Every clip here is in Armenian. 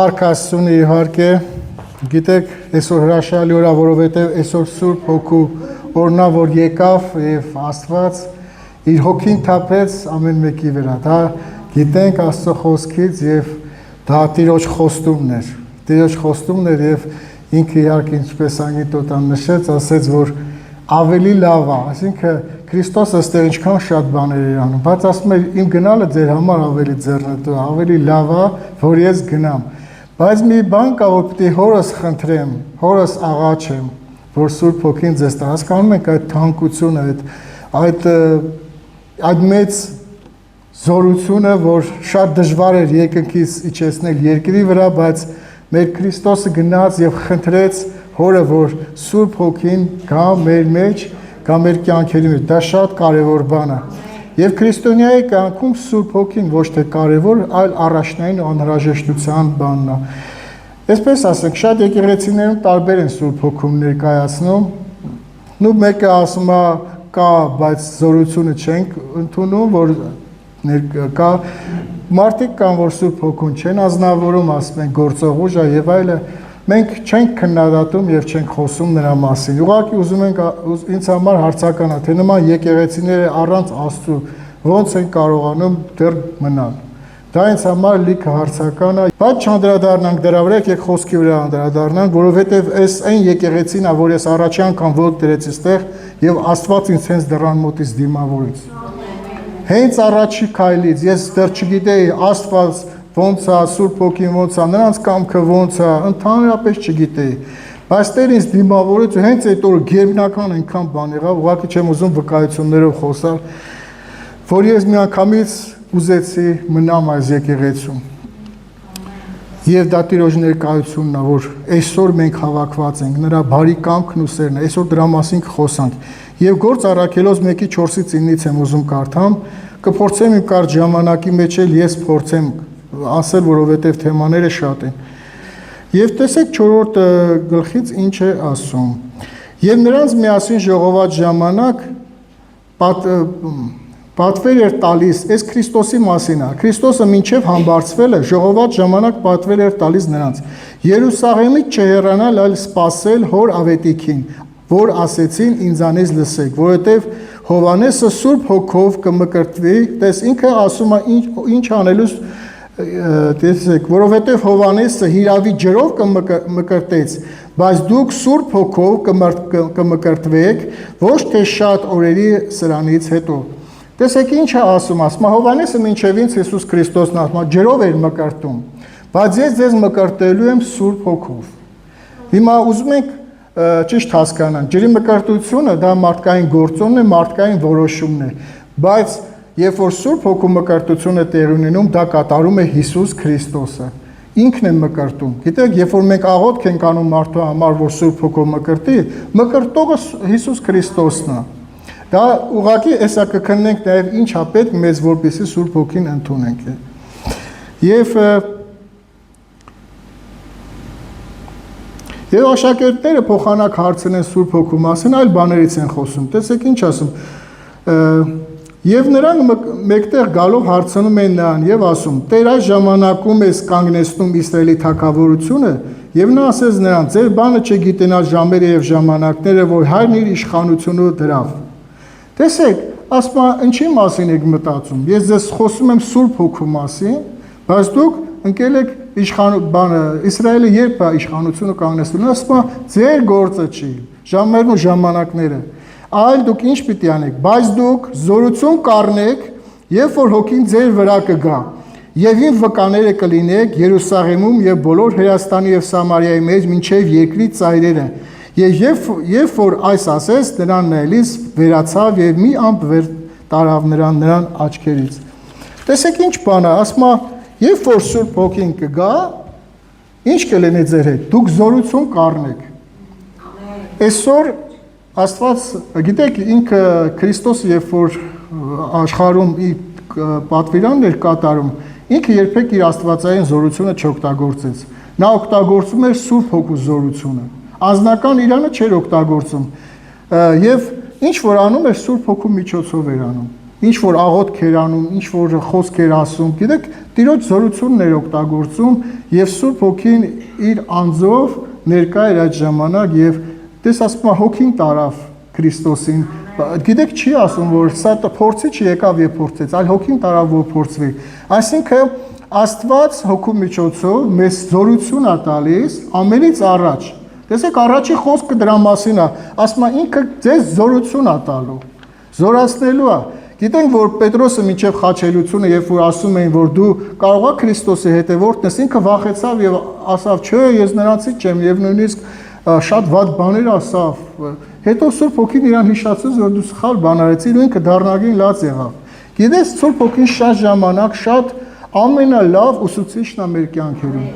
Արքասունի իհարկե, գիտեք, այսօր հրաշալի օր է, որովհետև այսօր Սուրբ Հոգու օրն է, որ եկավ եւ Աստված իր հոգին թափեց ամեն մեկի վրա։ Դա գիտենք Աստծո խոսքից եւ դա Տիրոջ խոստումն էր։ Տիրոջ խոստումն էր եւ ինքը իհարկե ինչպես Անգիտոտան նշեց, ասեց, որ ավելի լավ է, այսինքն Քրիստոսը այստեղ ինչքան շատ բաներ էր անում, բայց ասում էր իմ գնալը ձեր համար ավելի ձեռնտու է, ավելի լավ է, որ ես գնամ։ Բայց մի բան կա, որ պիտի հորս խնդրեմ, հորս աղաչեմ, որ Սուրբ Հոգին ձեզ տա։ Հասկանում եք այդ թանկությունը, այդ մեծ զորությունը, որ շատ դժվար էր երկնքից իջեցնել երկրի վրա, բայց մեր Քրիստոսը գնաց եւ խնդրեց Հորը, որ Սուրբ Հոգին գա մեր մեջ, գա մեր կյանքերի մեջ։ Դա շատ կարևոր բան է։ Եվ քրիստոնյայի կյանքում Սուրբ Հոգին ոչ թե կարևոր, այլ առաջնային ու անհրաժեշտության բանն է։ Այսպես ասենք, շատ եկեղեցիներում տարբեր են Սուրբ Հոգում ներկայացնում։ Նու մեկը ասում է կա, բայց զորությունը չենք ընդունում, որ կա մարդիկ կան, որ Սուրբ Հոգուն չեն ազնվորում, ասում են գործող ուժ է եւ այլը։ Մենք չենք քննադատում եւ չենք խոսում նրա մասին։ Ուղղակի ուզում ենք ինձ համար հարցական է, թե նման եկեղեցիները առանց Աստծո ո՞նց են կարողանում դեռ մնալ։ Դա ինձ համար լիքը հարցական է, բայց չանդրադառնանք դրա վրա, եկեք խոսքի վրա անդրադառնանք, որովհետեւ այս այն եկեղեցին է, որ ես առաջի անգամ ոտք դրեցի ստեղ եւ Աստված ինձ հենց դրան մոտից դիմավորեց։ Հենց առաջի քայլից ես դեռ չգիտեի Աստված ոնց է, Սուրբ Հոգին ոնց է, նրանց կամքը ոնց է, ընդհանրապես չգիտեի։ Բայց Տեր ինձ դիմավորեց ու հենց այդ օրը գերբնական այնքան բան եղավ, ուղղակի չեմ ուզում վկայություններով խոսալ, որ ես միանգամից ուզեցի մնամ այս եկեղեցում։ Եվ դա Տիրոջ ներկայությունն է, որ այսօր մենք հավաքված ենք, նրա բարի կամքն ու սերն է, այսօր դրա մասին կխոսանք։ Եվ Գործ Առաքելոց 1:4-ից 9-ից եմ ուզում կարդամ, կփորձեմ իմ կարճ ժամանակի մեջ էլ ես փորձեմ ասել, որովհետև թեմաները շատ են։ Եվ տեսեք 4-րդ գլխից ինչ է ասում։ Եվ նրանց միասին ժողոված ժամանակ պատվեր էր տալիս, այս Քրիստոսի մասին է։ Քրիստոսը մինչև համբարձվելը ժողոված ժամանակ պատվեր էր տալիս նրանց։ Երուսաղեմից չհեռանալ, այլ սպասել հոր ավետիքին, որ ասեցին ինձանից լսեք, որովհետև Հովհաննեսը Սուրբ Հոգով կմկրտվի, տես ինքը ասում է ինչ անելուց տեսեք, որովհետև Հովհաննեսը հիրավի ջրով կմկրտեց, բայց դուք Սուրբ Հոգով կմկրտվեք, ոչ թե շատ օրերի սրանից հետո։ Տեսեք ինչ է ասում, Հովհաննեսը մինչև ինձ Հիսուս Քրիստոսն ասում, ջրով էր մկրտում, բայց ես ձեզ մկրտելու եմ Սուրբ Հոգով։ Հիմա ուզում ենք ճիշտ հասկանանք, ջրի մկրտությունը դա մարդկային գործոնն է, մարդկային որոշումն է, բայց երբ որ Սուրբ Հոգու մկրտությունը տեղի ունենում, դա կատարում է Հիսուս Քրիստոսը։ Ինքն է մկրտում։ Գիտեք, երբ որ մենք աղոթք ենք անում մարդու համար, որ Սուրբ Հոգով մկրտի, մկրտողը Հիսուս Քրիստոսն է։ Դա ուղղակի էսա կքննենք նաև ինչ է պետք մեզ, որպեսզի Սուրբ Հոգին ընդունենք։ Եվ աշակերտները փոխանակ հարցնեն Սուրբ Հոգու մասին, այլ բաներից են խոսում։ Տեսեք ինչ ասում։ Եվ նրանք մեկտեղ գալով հարցնում են նրան եւ ասում. Տեր այս ժամանակում ես կանգնեցնում Իսրայելի թագավորությունը, եւ նա ասեց նրան. ձեր բանը չգիտենալ ժամերը եւ ժամանակները, որ հայրն իր իշխանությունը դրավ։ Տեսեք, ասում է, ինչի մասին եք մտածում։ Ես ձեզ խոսում եմ Սուրբ Հոգու մասին, բայց դուք ընկել եք Իսրայելը երբ է իշխանությունը կանգնեցնում, ասում է, ձեր գործը չի, ժամերն ու ժամանակները։ Այլ դուք ինչ պիտի անեք, բայց դուք զորություն կառնեք, երբ որ Հոգին ձեր վրա կգա, եւ իմ վկաները կլինեք Երուսաղեմում եւ բոլոր Հրեաստանի եւ Սամարիայի մեջ մինչեւ երկրի ծայրերը։ Երբ որ այս ասես, նրան նայելիս վերացավ եւ մի ամպ վեր տարավ նրան աչքերից։ Տեսեք ինչ բան է, ասում է, երբ որ Սուրբ Հոգին կգա, ինչ կլինի ձեր հետ, դուք զորություն կառնեք։ Այսօր Աստված, գիտեք, ինքը Քրիստոսը երբ որ աշխարհում իր պատվիրանն էր կատարում, ինքը երբեք իր աստվածային զորությունը չօգտագործեց։ Նա օգտագործում էր Սուրբ Հոգու զորությունը։ Անձնական իրանը չէր օգտագործում։ Եվ ինչ որ անում էր Սուրբ Հոգու միջոցով էր անում։ ինչ որ աղոթք էր անում, ինչ որ խոսք էր ասում, գիտեք, Տիրոջ զորությունն էր օգտագործում եւ Սուրբ Հոգին իր անձով ներկա էր այդ ժամանակ եւ դες ասում է հոգին տարավ Քրիստոսին, գիտեք չի ասում որ սա փորձիչ եկավ եւ փորձեց, այլ հոգին տարավ որ փորձվի, այսինքն Աստված հոգու միջոցով մեզ զորություն է տալիս ամենից առաջ, տեսեք առաջի խոսքը դրա մասին է, ասում է ինքը ձեզ զորություն է տալու, զորացնելու է, գիտենք որ Պետրոսը մինչև խաչելությունը երբ որ ասում էին որ դու կարող ես Քրիստոսի հետևորդն ես, ինքը վախեցավ եւ ասավ չէ ես նրանցից չեմ եւ նույնիսկ շատ վատ բաներ ասավ, հետո Սուրբ Հոգին իրան հիշացրեց որ դու սխալ բան արեցիր ու ինքը դառնագին լաց եղավ, գիտես Սուրբ Հոգին շատ ժամանակ շատ ամենալավ ուսուցիչն է մեր կյանքերում,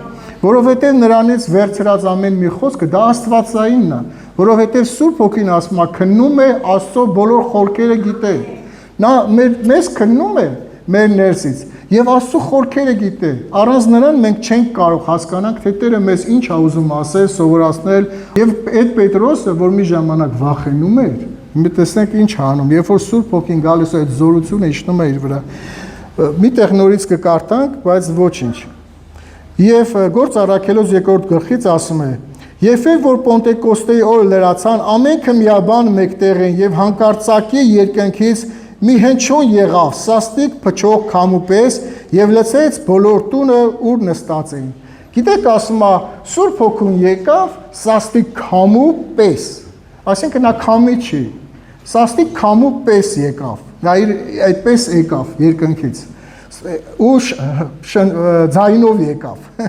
որովհետև նրանից վերցրած ամեն մի խոսքը դա աստվածայինն է, որովհետև Սուրբ Հոգին ասում է քննում է Աստծո բոլոր խորքերը գիտե, նա մեզ քննում է մեր ներսից եւ Աստծո խորքերը գիտե, առանց նրան մենք չենք կարող հասկանանք թե Տերը մեզ ինչ է ուզում ասել, սովորացնել եւ այդ Պետրոսը, որ մի ժամանակ վախենում էր, մի տեսնենք ինչ անում, երբ որ Սուրբ Հոգին գալիս է այդ զորությունը իջնում է իր վրա մի տեղ նորից կկարտանք, բայց ոչինչ։ Եվ Գործ առաքելոց 2-րդ գլխից ասում է. Երբ որ Պոնտեկոստեի օրը լրացան, ամենքը միաբան մեկտեղ են եւ հանկարծակի երկնքից մի հնչյուն եղավ, սաստիկ փչող քամու պես եւ լցեց բոլոր տունը, ուր նստած էին։ Գիտեք, ասում է, Սուրբ Հոգին եկավ սաստիկ քամու պես։ Այսինքն նա քամի չի։ Սաստիկ քամու պես եկավ։ Նա այդպես եկավ երկնքից ու ձայնով եկավ,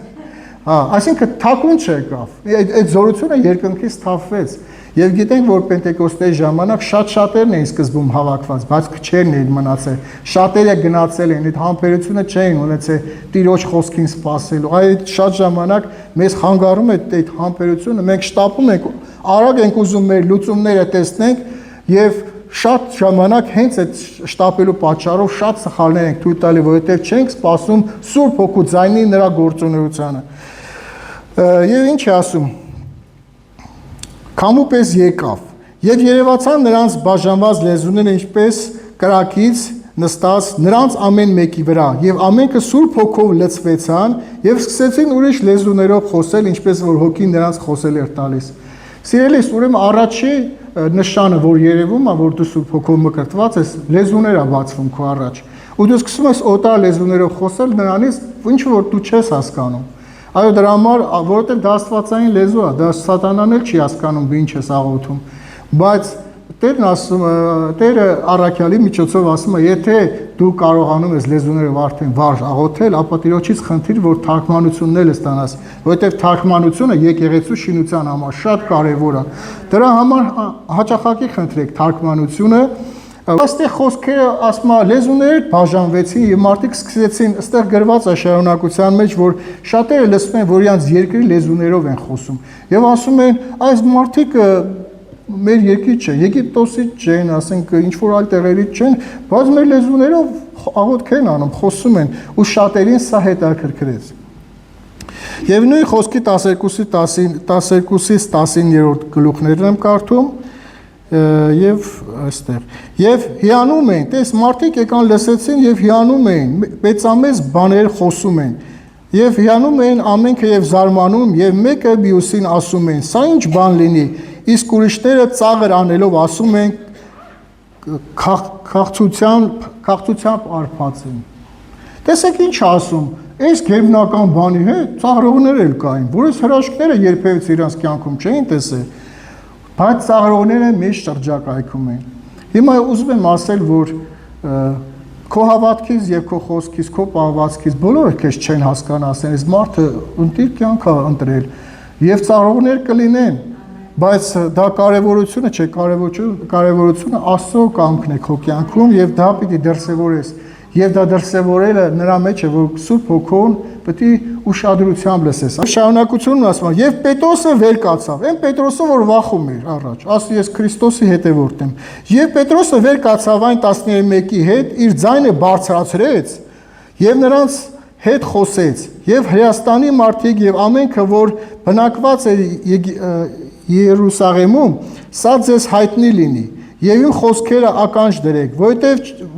այսինքն թակուն չեկավ, այդ զորությունը երկնքից թափվեց եւ գիտենք որ Պենտեկոստեի ժամանակ շատերն էին սկզբում հավաքված, բայց քչերն էին մնացել, շատերը գնացել են, այդ համբերությունը չէին ունեցել Տիրոջ խոսքին սպասելու, այդ շատ ժամանակ մեզ խանգարում է այդ համբերությունը, մենք շտապում ենք, արագ ենք ուզում մեր լուծումները տեսնենք եւ շատ ժամանակ հենց այդ շտապելու պատճառով շատ սխալներ ենք թույլ տալի, որովհետև չենք սպասում Սուրբ Հոգու ձայնի նրա գործունեությանը։ Եվ ինչ է ասում։ Քամու պես եկավ, եւ երևացան նրանց բաժանված լեզուները ինչպես կրակից նստած նրանց ամեն մեկի վրա, եւ ամենքը Սուրբ Հոգով լցվեցան եւ սկսեցին ուրիշ լեզուներով խոսել, ինչպես որ Հոգին նրանց խոսել էր տալիս։ Սիրելիս, ուրեմն առաջի նշանը, որ երևում է, որ դու Սուրբ Հոգով մկրտված ես, լեզուներ է բացվում քո առաջ։ Ու դու սկսում ես օտար լեզուներով խոսել նրանից, ինչ որ դու չես հասկանում։ Այո, դրա համար, որովհետև դա աստվածային լեզու է, դա սատանան էլ չի հասկանում, դու ինչ ես աղոթում։ Բայց Տերն ասում, Տերը առաքյալի միջոցով ասում է, եթե դու կարողանում ես լեզուներով արդեն վարժ աղոթել, ապա Տիրոջից խնդիր, որ թարգմանություններ ստանաս, որովհետև թարգմանությունը եկեղեցու շինության համար շատ կարևոր է։ Դրա համար հաճախակի խնդրեք թարգմանությունը, այստեղ խոսքերը ասում է լեզուները բաժանվեցին եւ մարդիկ սկսեցին, այստեղ գրված է շարունակության մեջ, որ շատերը լսում են, որ իրանց երկրի լեզուներով են խոսում եւ ասում են, այս մարդիկ մեր երկրից չեն, Եգիպտոսից չեն, ասենք ինչ որ այլ տեղերից չեն, բայց մեր լեզուներով աղոթք են անում, խոսում են ու շատերին սա հետաքրքրեց։ Եվ նույն խոսքի 12-ից 19-րդ գլուխներն եմ կարդում եւ այստեղ եւ հիանում են, տես մարդիկ եկան լսեցին եւ հիանում էին, մեծամեծ բաներ խոսում են եւ հիանում էին ամենքը եւ զարմանում եւ մեկը մյուսին ասում են, սա ինչ բան լինի, իսկ ուրիշները ծաղր անելով ասում են քաղցությամբ արփած են։ Տեսեք ինչ ասում, այս գերբնական բանի հետ ծաղրողներ էլ կային, որոնց հրաշքները երբևէ իրանց կյանքում չէին տեսել, բայց ծաղրողները միշտ շրջակայքում են։ Հիմա ուզում եմ ասել, որ քո հավատքից եւ քո խոսքից, քո պահվածքից բոլորը քեզ չեն հասկանա, ասեն, այս մարդը ընտիր կյանք է ընտրել եւ ծաղրողներ կլինեն, բայց դա կարևորությունը չէ, կարևորությունը Աստծո կամքն է քո կյանքում եւ դա պիտի դրսեւորես։ Եվ դա դրսևորելը նրա մեջ է, որ Սուրբ Հոգուն պետք է ուշադրությամբ լսես։ Շարունակությունն ասում է, եւ Պետրոսը վեր կացավ։ Այն Պետրոսը, որ վախում էր առաջ, ասի ես Քրիստոսի հետևորդ եմ։ Եվ Պետրոսը վեր կացավ այն 11-ի հետ, իր ձայնը բարձրացրեց եւ նրանց հետ խոսեց։ Եվ Հրեաստանի մարդիկ եւ ամենքը, որ բնակված էր Երուսաղեմում, սա ձեզ հայտնի լինի։ եւ իմ խոսքերը ականջ դրեք,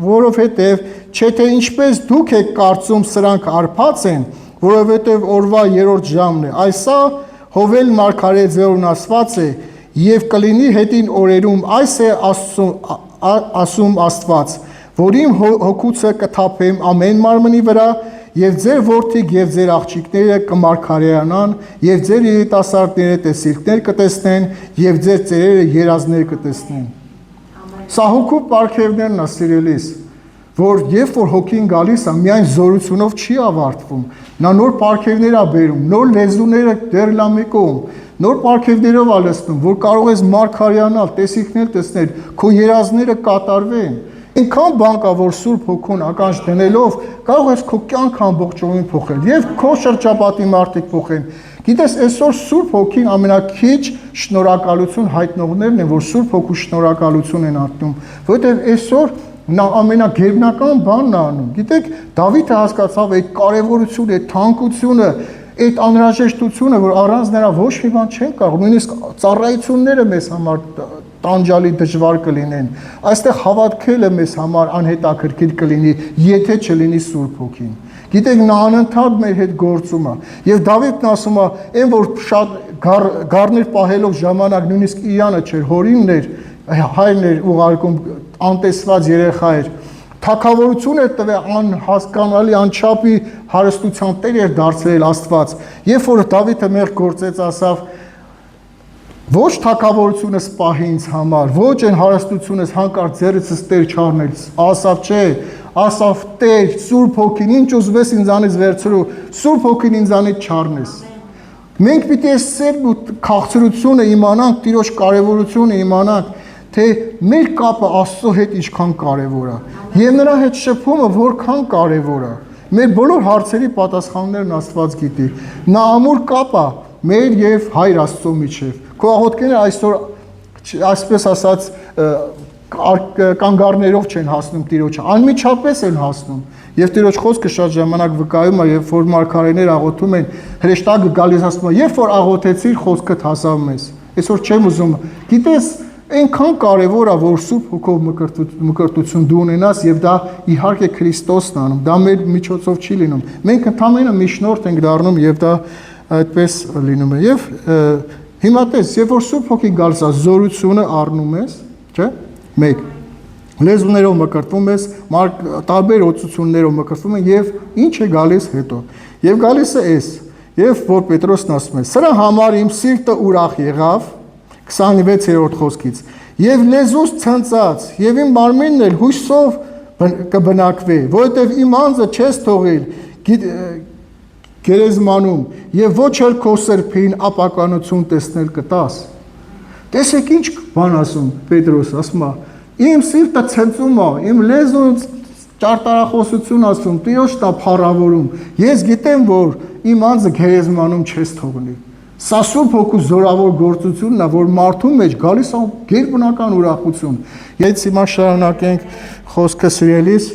որովհետեւ չէ թե ինչպես դուք եք կարծում սրանք արփած են, որովհետեւ օրվա 3-րդ ժամն է, այսա Հովել մարգարե ձեւն ասված է, եւ կլինի հետին օրերում, այս է ասում Աստված, որ իմ հոգուցը կթափեմ ամեն մարմնի վրա, եւ ձեր որդիք եւ ձեր աղջիկները կմարգարեանան, եւ ձեր երիտասարդները տեսիլքներ կտեսնեն, եւ ձեր ծերերը երազներ կտեսնեն։ Սա հոգու պարգևներն է, սիրելիս, որ երբ որ հոգին գալիս է, միայն զորությունով չի ավարտվում, նա նոր պարգևներ է բերում, նոր լեզուները դեռ լա մի կողմ, նոր պարգևներով է լցնում, որ կարող ես մարգարեանալ, տեսիլքներ տեսնել, քո երազները կատարվեն։ Այնքան բան կա, որ Սուրբ Հոգուն ականջ դնելով կարող ես քո կյանքը ամբողջովին փոխել եւ քո շրջապատի մարդիկ փոխեն։ Գիտես, այսօր Սուրբ Հոգին ամենակիչ շնորհակալություն հայտնողներն են, որ Սուրբ Հոգու շնորհակալություն են արտում, որովհետեւ այսօր նա ամենագերբնական բանն է անում։ Գիտեք, Դավիթը հասկացավ այդ կարևորությունը, այդ թանկությունը, այդ անհրաժեշտությունը, որ առանց նրա ոչ մի բան չեն կարող, նույնիսկ ծառայությունները մեզ համար տանջալի դժվար կլինեն։ Այստեղ հավատքելը մեզ համար անհետաքրքիր կլինի, եթե չլինի Սուրբ Հոգին։ Գիտեք, նա անընդհատ մեր հետ գործում է։ Եվ Դավիթն ասում է, այն որ շատ գառներ պահելով ժամանակ նույնիսկ Իրանը չէր, հորինն էր, հայրն էր ուղարկում, անտեսված երեխա էր, թագավորություն էր տվել, անհասկանալի անչափի հարստության տեր էր դարձրել Աստված։ Երբ որ Դավիթը մեր գործեց, ասավ, ոչ թագավորությունս պահի ինձ համար, ոչ այն հարստությունս հանկարծ ձեռքս տեր չառնել, ասավ չէ, ասավ Տեր, Սուրբ Հոգին, ինչ ուզվես ինձանից վերցրու, Սուրբ Հոգին ինձանից չառնես։ Մենք պիտի այս սերն ու քաղցրությունը իմանանք, Տիրոջ կարևորությունը իմանանք, թե մեր կապը Աստծո հետ ինչքան կարևոր է, եւ նրա հետ շփումը որքան կարևոր է։ Մեր բոլոր հարցերի պատասխաններն Աստված գիտի։ Նա ամուր կապ է մեր եւ Հայր Աստծո միջեւ։ Քո աղոթքները այսօր, այսպես ասած, կանգառներով չեն հասնում Տիրոջը, անմիջապես են հասնում։ Եվ Տիրոջ խոսքը շատ ժամանակ վկայում է, երբ որ մարգարեներ աղոթում են, հրեշտակը գալիս ասում է, երբ որ աղոթեցիր, խոսքդ հասավ մեզ։ Այսօր չեմ ուզում, գիտես, այնքան կարևոր է, որ Սուրբ Հոգով մկրտություն դու ունենաս, եւ դա իհարկե Քրիստոսն անում, դա մեր միջոցով չի լինում։ Մենք ընդհանրապես միջնորդ ենք դառնում եւ դա այդպես լինում է։ Եվ հիմա տես, երբ որ Սուրբ Հոգին գալիս է, զորությունը առնում ես, չէ՞։ 1. Լեզուներով մկրտվում ես, տարբեր օծություններով մկրտվում են եւ ինչ է գալիս հետո։ Եվ գալիս է էս, եւ որ Պետրոսն ասում է. «Սրա համար իմ սիրտը ուրախ եղավ» 26-րդ խոսքից։ «Եվ լեզուս ցնծած, եւ իմ մարմինն էլ հույսով կբնակվի, որովհետեւ իմ անձը չես թողել գերեզմանում, եւ ոչ էլ քո սրբին ապականություն տեսնել կտաս»։ Տեսեք ինչ բան ասում Պետրոս, ասում է. «Իմ սիրտը ցնծում է, իմ լեզուն ճարտարախոսություն ասում, Տիրոջն է փառավորում։ Ես գիտեմ, որ իմ անձը գերեզմանում չես թողնի»։ Սա Սուրբ Հոգու զորավոր գործությունն է, որ մարդու մեջ գալիս է գերբնական ուրախություն։ Ես հիմա շարունակենք խոսքը սիրելիս։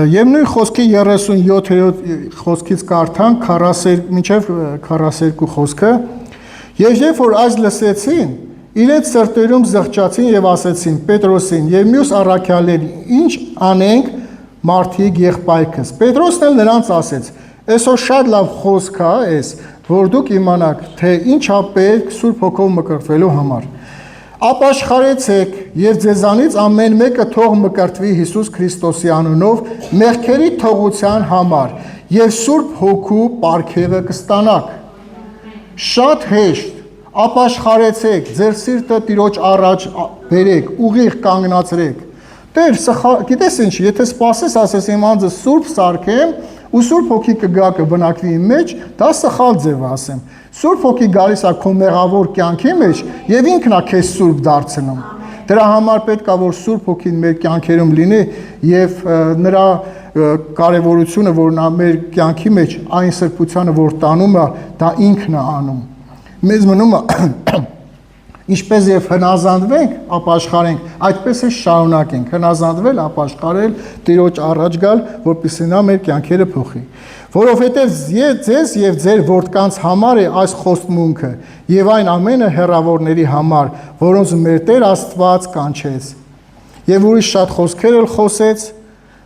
Եվ նույն խոսքի 37-րդ խոսքից կարդանք մինչև 42 խոսքը։ Եվ երբ որ այս լսեցին, իրենց սրտերում զղջացին եւ ասեցին Պետրոսին եւ մյուս առաքյալներին. «Ինչ անենք, մարդիկ եղբայրքս»։ Պետրոսն էլ նրանց ասեց. «Այսօր շատ լավ խոսք է էս, որ դուք իմանաք, թե ինչ է պետք Սուրբ Հոգով մկրտվելու համար։ Ապաշխարեցեք եւ ձեզանից ամեն մեկը թող մկրտվի Հիսուս Քրիստոսի անունով մեղքերի թողության համար եւ Սուրբ Հոգու պարգևը կստանաք»։ Շատ հեշտ, ապաշխարեցեք, ձեր սիրտը Տիրոջ առաջ բերեք, ուղիղ կանգնացրեք։ Տեր, գիտես ինչ, եթե սպասես, ասես իմ անձը Սուրբ սարքեմ ու Սուրբ Հոգի կգա կբնակվի իմ մեջ, դա սխալ ձև ասեմ։ Սուրբ Հոգի գալիս է քո մեղավոր կյանքի մեջ եւ ինքն է քեզ Սուրբ դարձնում։ Դրա համար պետք է որ Սուրբ Հոգին մեր կյանքերում լինի եւ նրա կարեւորությունը, որ նա մեր կյանքի մեջ այն սրբությանը, որ տանում է, դա ինքն է անում։ Մեզ մնում է Ինչպես եւ հնազանդվենք, ապաշխարենք, այդպես է շարունակենք, հնազանդվել, ապաշխարել, Տիրոջ առաջ գալ, որպեսզի նա մեր կյանքերը փոխի։ Որովհետեւ ձեզ եւ ձեր որդկանց համար է այս խոստմունքը եւ այն ամենը հեռավորների համար, որոնց մեր Տեր Աստված կանչեց։ Եվ ուրիշ շատ խոսքեր էլ խոսեց,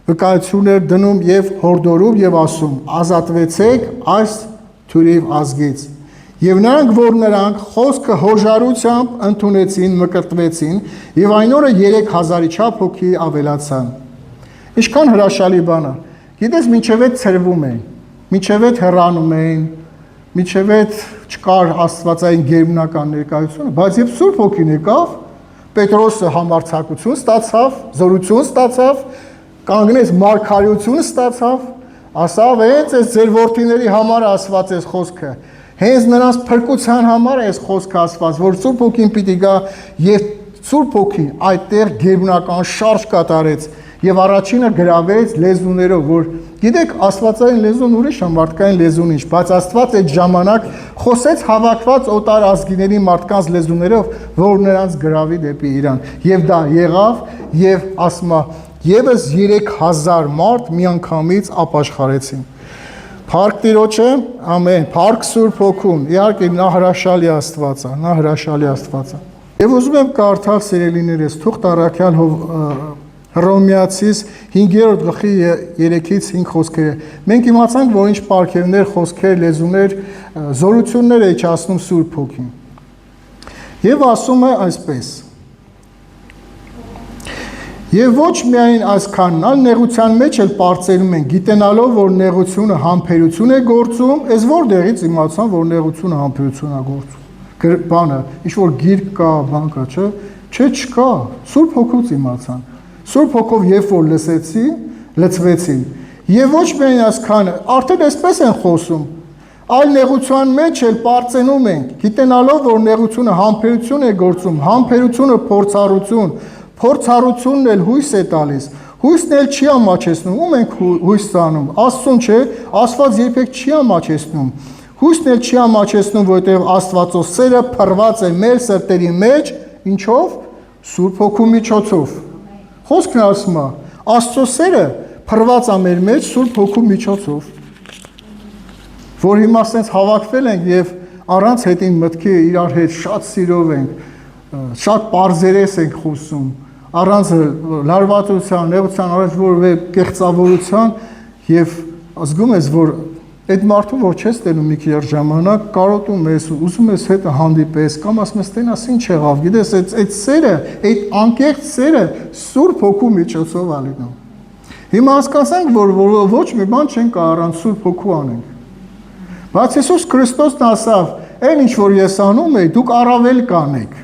վկայություններ դնում եւ հորդորում եւ ասում. ազատվեցեք այս թույլիվ ազգից։ Եվ նրանք, որ նրանք խոսքը հոժարությամբ ընդունեցին, մկրտվեցին, եւ այն օրը 3000-ի չափ հոգի ավելացան։ Ինչքան հրաշալի բան է։ Գիտես, մինչև այդ ցրվում էին, մինչև այդ հեռանում էին, մինչև այդ չկար աստվածային գերբնական ներկայությունը, բայց երբ Սուրբ Հոգին եկավ, Պետրոսը համարձակություն ստացավ, զորություն ստացավ, կանգնեց մարգարեություն ստացավ, ասավ, հենց այս ձեր որդիների համար ասված այս խոսքը, հենց նրանց փրկության համար է այս խոսքը ասված, որ Սուրբ Հոգին պիտի գա եւ Սուրբ Հոգին այդտեղ գերբնական շարժ կատարեց եւ առաջինը գրավեց լեզուներով, որ գիտեք, աստվածային լեզուն ուրիշ է, մարդկային լեզուն ինչ, բայց Աստված այդ ժամանակ խոսեց հավաքված օտար ազգիների մարդկանց լեզուներով, որ նրանց գրավի դեպի Իրան, եւ դա եղավ եւ ասում է Եվս 3000 մարդ միանգամից ապաշխարեցին։ Փառք Տիրոջը, ամեն, փառք Սուրբ Հոգուն, իհարկե նա հրաշալի Աստված է, նա հրաշալի Աստված է։ Եվ ուզում եմ կարդալ սիրելիներս, Թուղթ առաքյալ Հռոմեացիս 5-րդ գլխի 3-ից 5 խոսքերը։ Մենք իմացանք, որ ինչ պարգևներ, խոսքեր, լեզուներ, զորություններ է իջացնում Սուրբ Հոգին։ Եվ ասում է այսպես. Եվ ոչ միայն այսքանն, այլ նեղության մեջ էլ պարծենում են, գիտենալով, որ նեղությունը համբերություն է գործում, այս որտեղից իմացան, որ նեղությունը համբերություն է գործում։ Բանը, ինչ որ գիրք կա, բան կա, չէ՞, չկա, Սուրբ Հոգուց իմացան։ Սուրբ Հոգով երբ որ լսեցին, լցվեցին։ Եվ ոչ միայն այսքանը, արդեն այսպես են խոսում, այլ նեղության մեջ էլ պարծենում են, գիտենալով, որ նեղությունը համբերություն է գործում, համբերությունը փորձառություն, փորձառությունն էլ հույս է տալիս, հույսն էլ չի ամաչեցնում, ում ենք հույս տանում, Աստծուն չէ, Աստված երբեք չի ամաչեցնում, հույսն էլ չի ամաչեցնում, որովհետև Աստվածո սերը փռված է մեր սրտերի մեջ, ինչով, Սուրբ Հոգու միջոցով, խոսքն ասում է, Աստծո սերը փռված է մեր մեջ Սուրբ Հոգու միջոցով, որ հիմա ասենց հավաքվել ենք եւ առանց հետին մտքի իրար հետ շատ սիրով ենք, շատ պարզերես ենք խոսում, առանց լարվածության, նեղության, առանց որևէ կեղծավորության եւ զգում ես, որ այդ մարդու, որ չես տենում մի քիչ ժամանակ, կարոտում ես, ուզում ես հետը հանդիպես, կամ ասում ես տենաս ինչ եղավ, գիտես, այդ սերը, այդ անկեղծ սերը Սուրբ Հոգու միջոցով ա լինում։ Հիմա հասկացանք, որ ոչ մի բան չենք առանց Սուրբ Հոգու անենք։ Բայց Հիսուս Քրիստոսն ասավ, այն ինչ որ ես անում եմ, դուք առավել կանեք։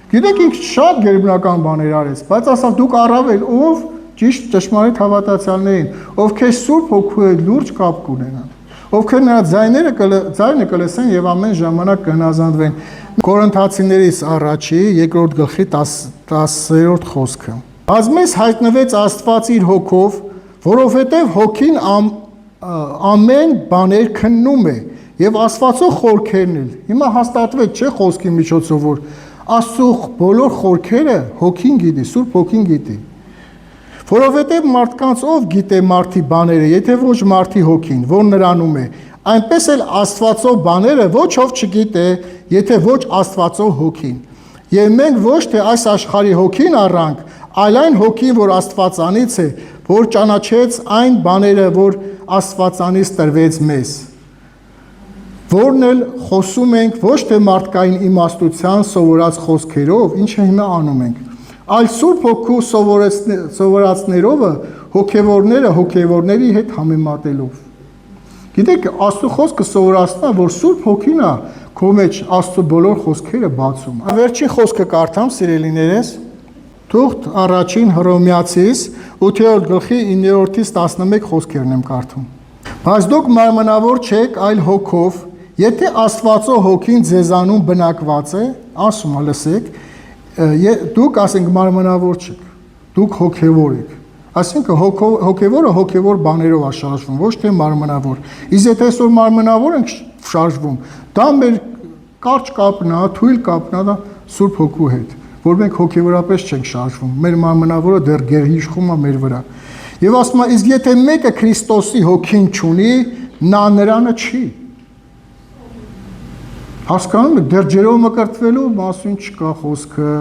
Գիտեք, ինքը շատ գերբնական բաներ արեց, բայց ասավ դուք առավել ով ճիշտ ճշմարիտ հավատացյալներին, ովքեր Սուրբ Հոգու հետ լուրջ կապ կունենան, ովքեր նրա ձայնը կլսեն եւ ամեն ժամանակ կհնազանդվեն։ Կորինթացիներից առաջի 2-րդ գլխի 10-րդ խոսքը։ Բայց մեզ հայտնվեց Աստված իր Հոգով, որովհետեւ Հոգին ամեն բաներ քննում է եւ Աստվածո խորքերն էլ։ Հիմա հաստատվեց չէ խոսքի միջոցով, որ Աստծո բոլոր խորքերը Հոգին գիտի, Սուրբ Հոգին գիտի։ Որովհետև մարդկանց ով գիտե մարդի բաները, եթե ոչ մարդի Հոգին, որ նրանում է, այնպես էլ Աստվածո բաները ոչ ով չգիտե, եթե ոչ Աստվածո Հոգին։ Եվ մենք ոչ թե այս աշխարհի Հոգին առանք, այլ այն Հոգին, որ Աստվածանից է, որ ճանաչեց այն բաները, որ Աստվածանից տրվեց մեզ։ Որն էլ խոսում ենք ոչ թե մարդկային իմաստության սովորած խոսքերով, ինչը հիմա անում ենք, այլ Սուրբ Հոգու սովորածներովը հոգևորների հետ համեմատելով։ Գիտեք, Աստծո խոսքը սովորացնում է, որ Սուրբ Հոգին է քո մեջ Աստծո բոլոր խոսքերը բացում։ Վերջին խոսքը կարդամ, սիրելիներս, Թուղթ առաջին Հռոմեացիս 8-րդ գլխի 9-ից 11 խոսքերն եմ կարդում։ Բայց դուք մարմնավոր չեք, այլ հոգով, եթե Աստվածո Հոգին ձեզանում բնակված է, ասում է, լսեք, դուք ասենք մարմնավոր չեք, դուք հոգևոր եք։ Այսինքն հոգևորը հոգևոր բաներով է շարժվում, ոչ թե մարմնավոր։ Իսկ եթե այսօր մարմնավոր ենք շարժվում, դա մեր կարճ կապն է, թույլ կապն է, դա Սուրբ Հոգու հետ, որ մենք հոգևորապես չենք շարժվում, մեր մարմնավորը դեռ գերիշխում է մեր վրա։ Եվ ասում է, իսկ եթե մեկը Քրիստոսի հոգին չունի, նա նրանը չի։ Հասկանում եք, դեռ ջերով մկրտվելու մասին չկա խոսքը,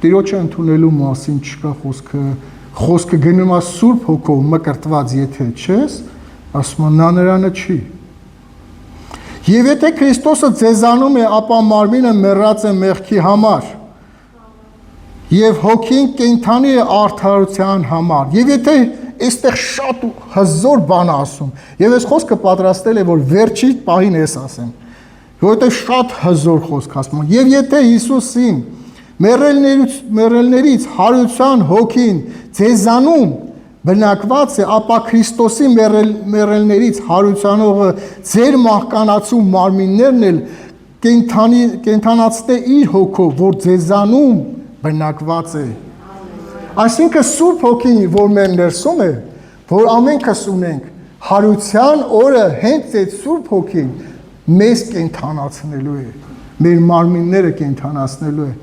Տիրոջը ընդունելու մասին չկա խոսքը, խոսքը գնում է Սուրբ Հոգով մկրտված եթե չես, ասում է, նա նրանը չի։ Եվ եթե Քրիստոսը ձեզանում է, ապա մարմինը մեռած է մեղքի համար, եւ հոգին կենդանի է արդարության համար։ Եվ եթե այստեղ շատ հզոր բան ասում, եւ այս խոսքը պատրաստել է, որ վերջի պահին էս ասեմ, որովհետեւ շատ հզոր խոսք ասում։ Եվ եթե Հիսուսին մեռելներից հարություն հոգին ձեզանում բնակված է, ապա Քրիստոսի մեռելներից հարությունողը ձեր մահկանացու մարմիններն էլ կենդանացնե իր հոգով, որ ձեզանում բնակված է։ Այսինքն Սուրբ Հոգին, որ մեր ներսում է, որ ամենքս ունենք, հարության օրը հենց այդ Սուրբ Հոգին մեզ կենդանացնելու է, մեր մարմինները կենդանացնելու է։